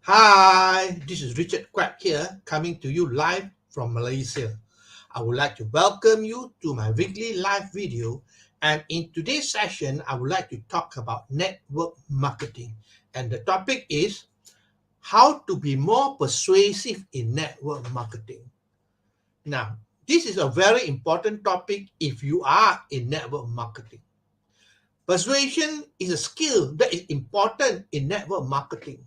Hi, this is Richard Quack here, coming to you live from Malaysia. I would like to welcome you to my weekly live video. And in today's session, I would like to talk about network marketing. And the topic is how to be more persuasive in network marketing. Now, this is a very important topic if you are in network marketing. Persuasion is a skill that is important in network marketing.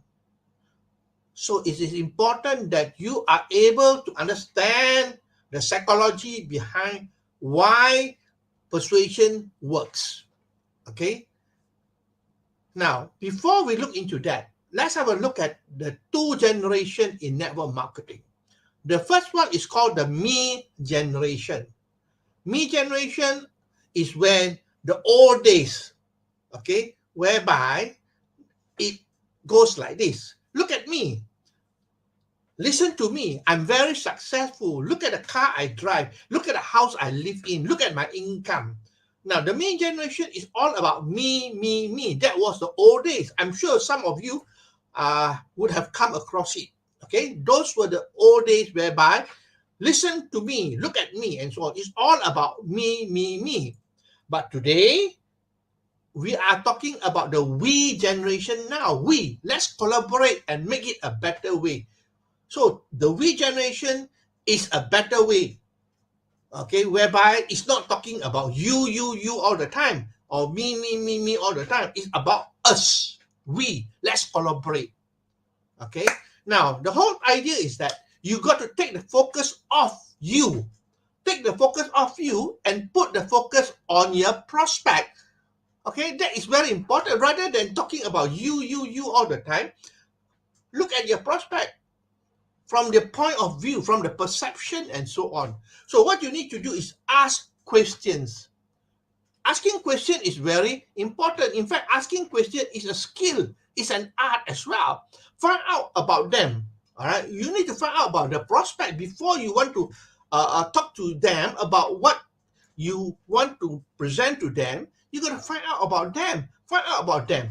So it is important that you are able to understand the psychology behind why persuasion works. Okay. Now, before we look into that, let's have a look at the two generations in network marketing. The first one is called the me generation. Me generation is when the old days, okay, whereby it goes like this. Look at me. Listen to me. I'm very successful. Look at the car I drive. Look at the house I live in. Look at my income. Now, the main generation is all about me, me, me. That was the old days. I'm sure some of you would have come across it. Okay, those were the old days whereby listen to me, look at me, and so on. It's all about me, me, me. But today, we are talking about the we generation now. Let's collaborate and make it a better way. So the we generation is a better way, okay, whereby it's not talking about you all the time, or me all the time. It's about us. Let's collaborate. Okay. Now, the whole idea is that you got to take the focus off you. Take the focus off you and put the focus on your prospect. Okay, that is very important. Rather than talking about you all the time, look at your prospect from the point of view, from the perception, and so on. So what you need to do is ask questions. Asking questions is very important. In fact, asking questions is a skill, it's an art as well. Find out about them. All right, you need to find out about the prospect before you want to talk to them about what you want to present to them. You got to find out about them. Find out about them.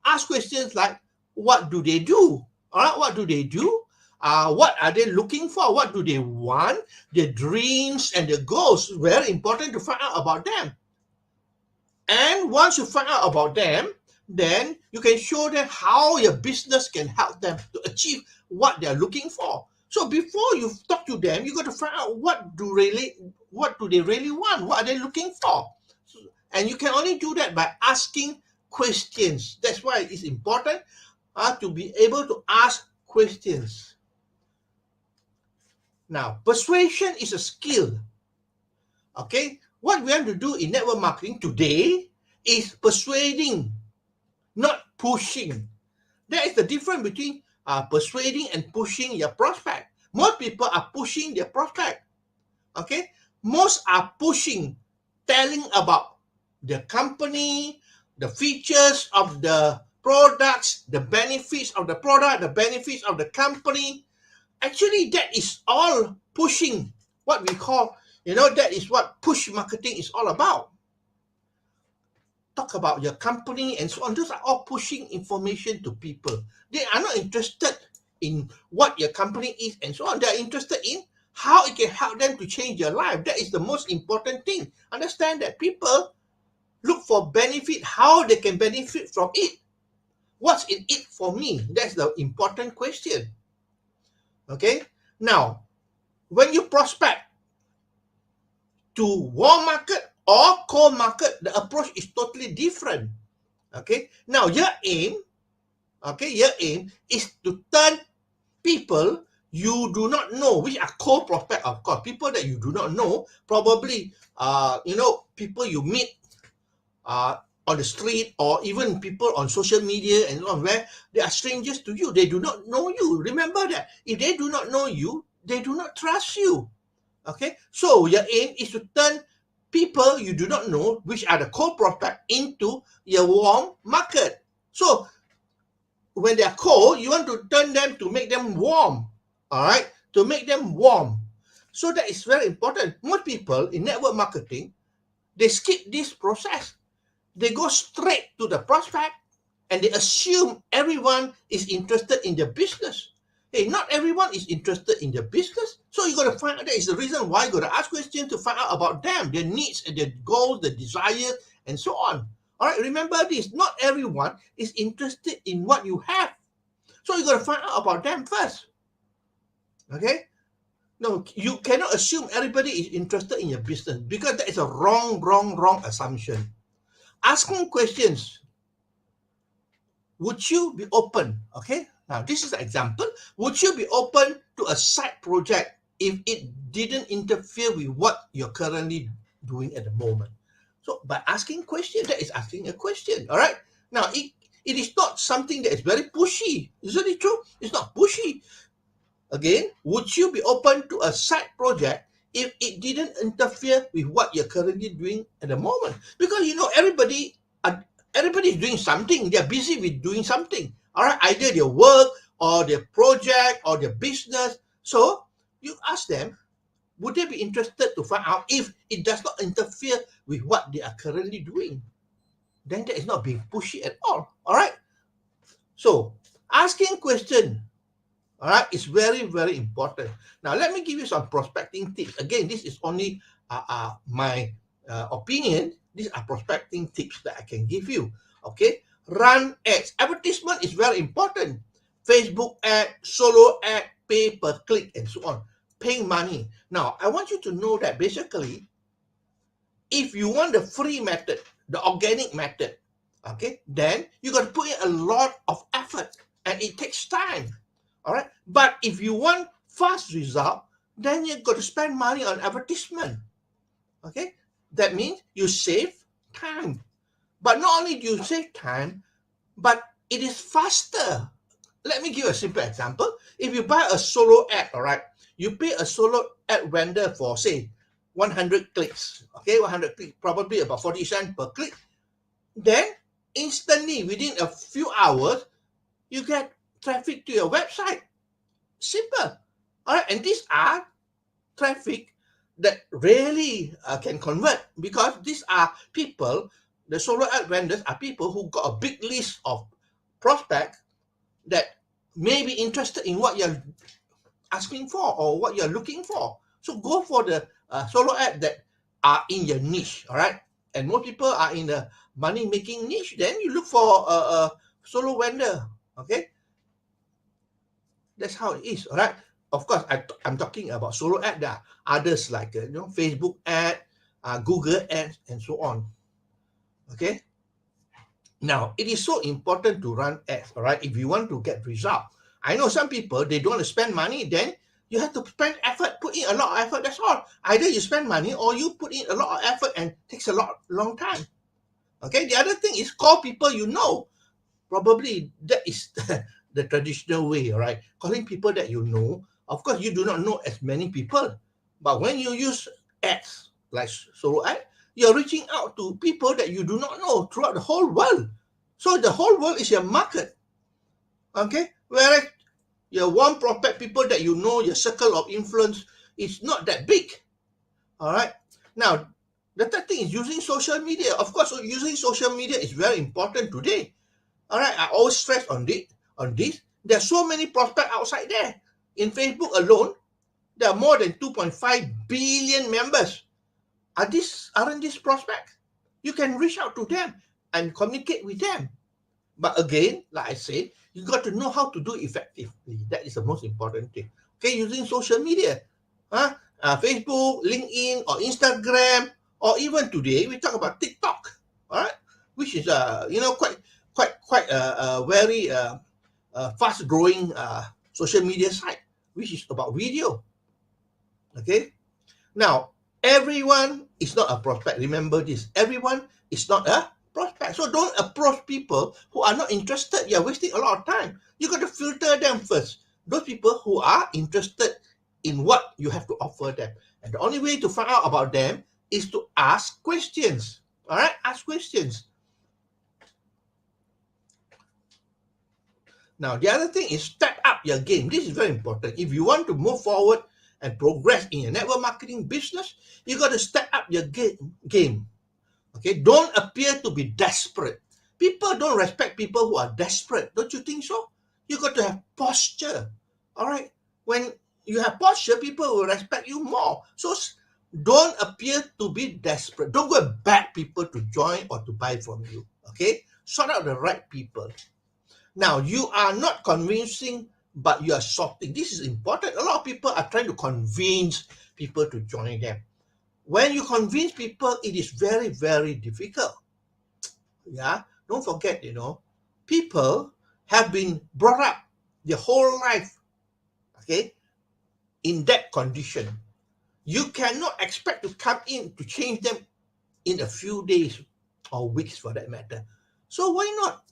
Ask questions like, what do they do? All right, what do they do? What are they looking for? What do they want? Their dreams and their goals. Very important to find out about them. And once you find out about them, then you can show them how your business can help them to achieve what they're looking for. So before you talk to them, you got to find out what do they really want? What are they looking for? And you can only do that by asking questions. That's why it's important to be able to ask questions. Now, persuasion is a skill. Okay, what we want to do in network marketing today is persuading, not pushing. There is the difference between persuading and pushing your prospect. Most people are pushing their prospect. Okay, most are pushing, telling about the company, the features of the products, the benefits of the product, the benefits of the company. Actually, that is all pushing, what we call, that is what push marketing is all about. Talk about your company and so on. Those are all pushing information to people. They are not interested in what your company is and so on. They are interested in how it can help them to change their life. That is the most important thing. Understand that people look for benefit, how they can benefit from it. What's in it for me? That's the important question. Okay? Now, when you prospect to warm market or cold market, the approach is totally different. Okay? Now, your aim is to turn people you do not know, which are cold prospect, of course. People that you do not know, probably, people you meet on the street, or even people on social media and on where they are strangers to you. They do not know you. Remember that. If they do not know you, they do not trust you. Okay, so your aim is to turn people you do not know, which are the cold prospect, into your warm market. So when they are cold, you want to turn them to make them warm. All right, to make them warm. So that is very important. Most people in network marketing, they skip this process. They go straight to the prospect and they assume everyone is interested in their business. Hey, not everyone is interested in their business. So you got to find out, that is the reason why you got to ask questions to find out about them, their needs and their goals, their desires, and so on. All right, remember this, not everyone is interested in what you have. So you got to find out about them first. Okay? No, you cannot assume everybody is interested in your business, because that is a wrong assumption. Asking questions. Would you be open? Okay, now this is an example. Would you be open to a side project if it didn't interfere with what you're currently doing at the moment? So by asking question, that is asking a question. All right. Now it is not something that is very pushy. Isn't it true? It's not pushy. Again, would you be open to a side project if it didn't interfere with what you're currently doing at the moment? Because everybody is doing something. They're busy with doing something. All right, either their work or their project or their business. So you ask them, would they be interested to find out if it does not interfere with what they are currently doing? Then that is not being pushy at all. All right. So asking question, all right, it's very important. Now let me give you some prospecting tips. Again, this is only my opinion. These are prospecting tips that I can give you. Okay, run ads. Advertisement is very important. Facebook ad, solo ad, pay per click, and so on. Paying money. Now I want you to know that basically, if you want the free method, the organic method, okay, then you got to put in a lot of effort, and it takes time. All right, but if you want fast result, then you got to spend money on advertisement. Okay, that means you save time. But not only do you save time, but it is faster. Let me give you a simple example. If you buy a solo ad, all right, you pay a solo ad vendor for, say, 100 clicks. Okay, 100 clicks, probably about 40 cents per click. Then instantly, within a few hours, you get traffic to your website. Simple. All right, and these are traffic that really can convert, because these are people, the solo ad vendors are people who got a big list of prospects that may be interested in what you're asking for or what you're looking for. So go for the solo ad that are in your niche, all right? And most people are in the money-making niche. Then you look for a solo vendor, okay? That's how it is, all right? Of course, I'm talking about solo ad. There are others like Facebook ad, Google ads, and so on. Okay. Now, it is so important to run ads, all right? If you want to get result, I know some people, they don't want to spend money. Then you have to spend effort, put in a lot of effort. That's all. Either you spend money or you put in a lot of effort, and it takes a long time. Okay. The other thing is call people you know. Probably that is the traditional way, all right? Calling people that you know. Of course, you do not know as many people, but when you use ads like solo ad, you're reaching out to people that you do not know throughout the whole world. So the whole world is your market, okay? Whereas your one prospect, people that you know, your circle of influence is not that big, all right? Now, the third thing is using social media. Of course, using social media is very important today. All right, I always stress on this. There are so many prospects outside there. In Facebook alone, there are more than 2.5 billion members. Aren't these prospects? You can reach out to them and communicate with them. But again, like I said, you got to know how to do it effectively. That is the most important thing. Okay, using social media, Facebook, LinkedIn, or Instagram, or even today we talk about TikTok. All right, which is quite a very fast growing social media site, which is about video. Okay, now everyone is not a prospect. Remember this: everyone is not a prospect. So don't approach people who are not interested. You're wasting a lot of time. You got to filter them first. Those people who are interested in what you have to offer them, and the only way to find out about them is to ask questions. All right, ask questions. Now, the other thing is step up your game. This is very important. If you want to move forward and progress in your network marketing business, you got to step up your game. Okay, don't appear to be desperate. People don't respect people who are desperate. Don't you think so? You got to have posture. All right. When you have posture, people will respect you more. So don't appear to be desperate. Don't go and beg people to join or to buy from you. Okay. Sort out the right people. Now, you are not convincing, but you are sorting. This is important. A lot of people are trying to convince people to join them. When you convince people, it is very, very difficult. Yeah. Don't forget, people have been brought up their whole life, okay, in that condition. You cannot expect to come in to change them in a few days or weeks for that matter. So why not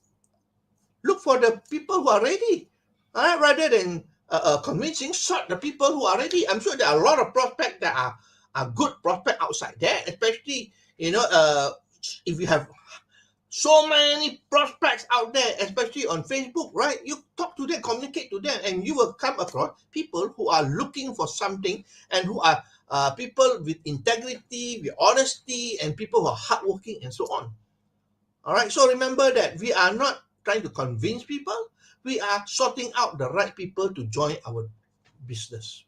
look for the people who are ready, rather than convincing the people who are ready. I'm sure there are a lot of prospects that are good prospects outside there, especially, if you have so many prospects out there, especially on Facebook, right? You talk to them, communicate to them, and you will come across people who are looking for something and who are people with integrity, with honesty, and people who are hardworking and so on. All right. So remember that we are not trying to convince people. We are sorting out the right people to join our business.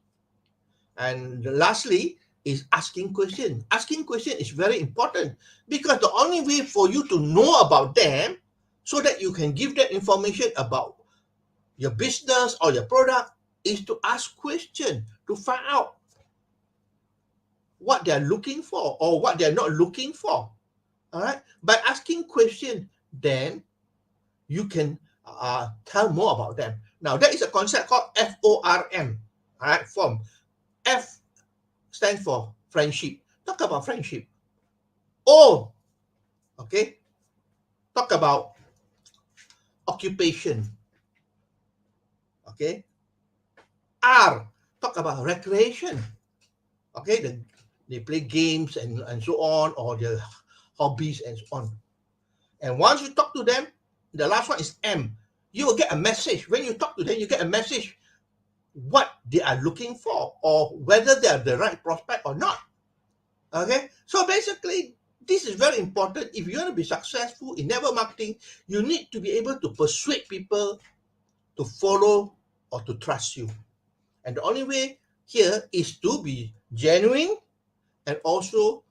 And lastly is asking questions. Asking questions is very important because the only way for you to know about them so that you can give them information about your business or your product is to ask questions to find out what they're looking for or what they're not looking for. All right. By asking questions, then you can tell more about them. Now, there is a concept called FORM. All right. Form. F stands for friendship. Talk about friendship. O, okay, talk about occupation. Okay. R, talk about recreation. Okay, they play games and so on, or their hobbies and so on. And once you talk to them, the last one is M. You will get a message. When you talk to them, you get a message what they are looking for or whether they are the right prospect or not. Okay, so basically, this is very important. If you want to be successful in network marketing, you need to be able to persuade people to follow or to trust you. And the only way here is to be genuine and also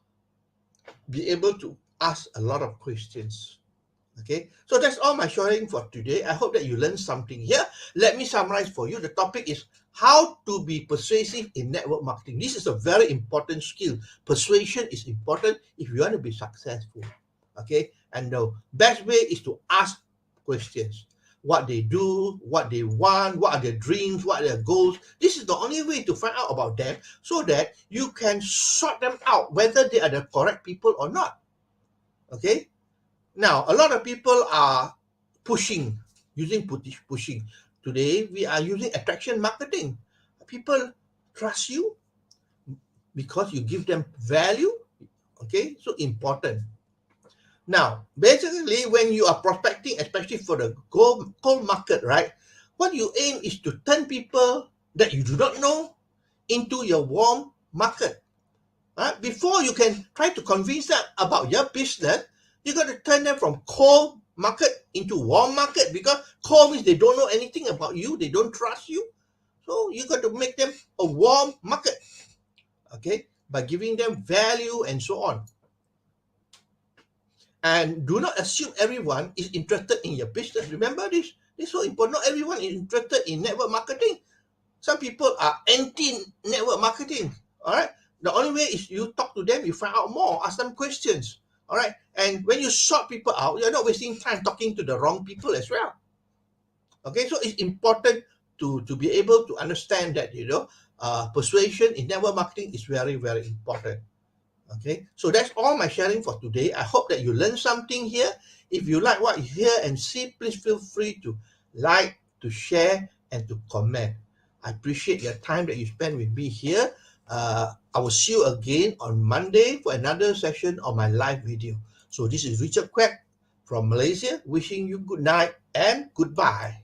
be able to ask a lot of questions. Okay, so that's all my sharing for today. I hope that you learned something here. Let me summarize for you. The topic is how to be persuasive in network marketing. This is a very important skill. Persuasion is important if you want to be successful. Okay, and the best way is to ask questions. What they do, what they want, what are their dreams, what are their goals. This is the only way to find out about them so that you can sort them out whether they are the correct people or not. Okay. Now, a lot of people are using pushing. Today, we are using attraction marketing. People trust you because you give them value. Okay, so important. Now, basically, when you are prospecting, especially for the cold market, right, what you aim is to turn people that you do not know into your warm market. Before you can try to convince them about your business, you got to turn them from cold market into warm market, because cold means they don't know anything about you, they don't trust you. So you got to make them a warm market, okay, by giving them value and so on. And do not assume everyone is interested in your business. Remember this. This is so important. Not everyone is interested in network marketing. Some people are anti-network marketing. All right. The only way is you talk to them, you find out more, ask them questions. All right. And when you sort people out, you're not wasting time talking to the wrong people as well. Okay. So it's important to be able to understand that, persuasion in network marketing is very, very important. Okay. So that's all my sharing for today. I hope that you learned something here. If you like what you hear and see, please feel free to like, to share, and to comment. I appreciate your time that you spend with me here. I will see you again on Monday for another session of my live video. So this is Richard Quack from Malaysia, wishing you good night and goodbye.